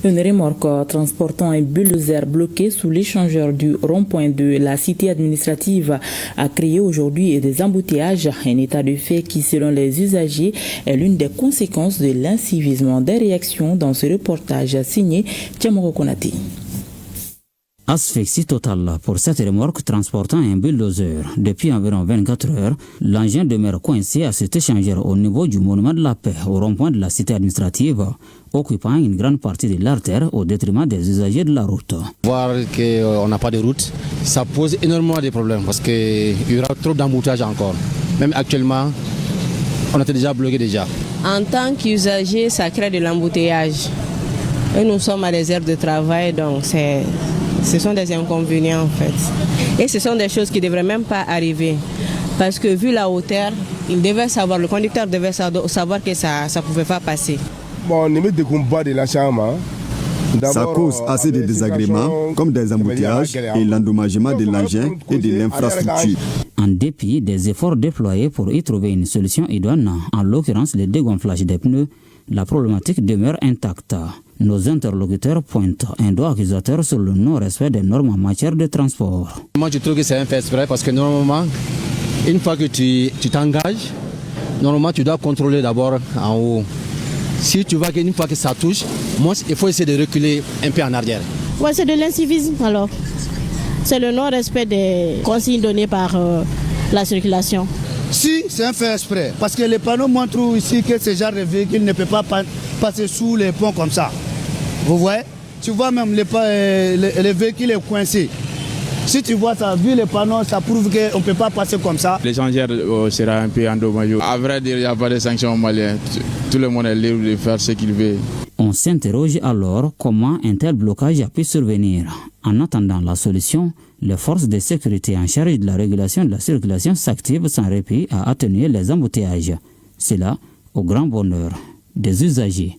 Une remorque transportant un bulldozer bloqué sous l'échangeur du rond-point de la cité administrative a créé aujourd'hui des embouteillages, un état de fait qui, selon les usagers, est l'une des conséquences de l'incivisme. Des réactions dans ce reportage signé Tiamoro Konati. Asphyxie totale pour cette remorque transportant un bulldozer. Depuis environ 24 heures, l'engin demeure coincé à cet échangeur au niveau du monument de la paix, au rond-point de la cité administrative, occupant une grande partie de l'artère au détriment des usagers de la route. Voir qu'on n'a pas de route, ça pose énormément de problèmes parce qu'il y aura trop d'embouteillages encore. Même actuellement, on était déjà bloqué déjà. En tant qu'usager, ça crée de l'embouteillage. Et nous sommes à des heures de travail, donc ce sont des inconvénients en fait. Et ce sont des choses qui ne devraient même pas arriver. Parce que vu la hauteur, le conducteur devait savoir que ça ne pouvait pas passer. Bon, ça cause assez de désagréments comme des embouteillages et l'endommagement de l'engin et de l'infrastructure. En dépit des efforts déployés pour y trouver une solution idoine, en l'occurrence le dégonflage des pneus, la problématique demeure intacte. Nos interlocuteurs pointent un doigt accusateur sur le non-respect des normes en matière de transport. Moi, je trouve que c'est un fait exprès parce que normalement, une fois que tu t'engages, normalement, tu dois contrôler d'abord en haut. Si tu vois qu'une fois que ça touche, moi, il faut essayer de reculer un peu en arrière. Ouais, c'est de l'incivisme alors. C'est le non-respect des consignes données par la circulation. Si, c'est un fait exprès. Parce que les panneaux montrent ici que ce genre de véhicule ne peut pas passer sous les ponts comme ça. Vous voyez? Tu vois même le véhicule est coincé. Si tu vois ça, vu les panneaux, ça prouve qu'on ne peut pas passer comme ça. L'échangeur sera un peu endommagé. À vrai dire, il n'y a pas de sanctions maliennes. Tout le monde est libre de faire ce qu'il veut. On s'interroge alors comment un tel blocage a pu survenir. En attendant la solution, les forces de sécurité en charge de la régulation de la circulation s'activent sans répit à atténuer les embouteillages. C'est là au grand bonheur des usagers.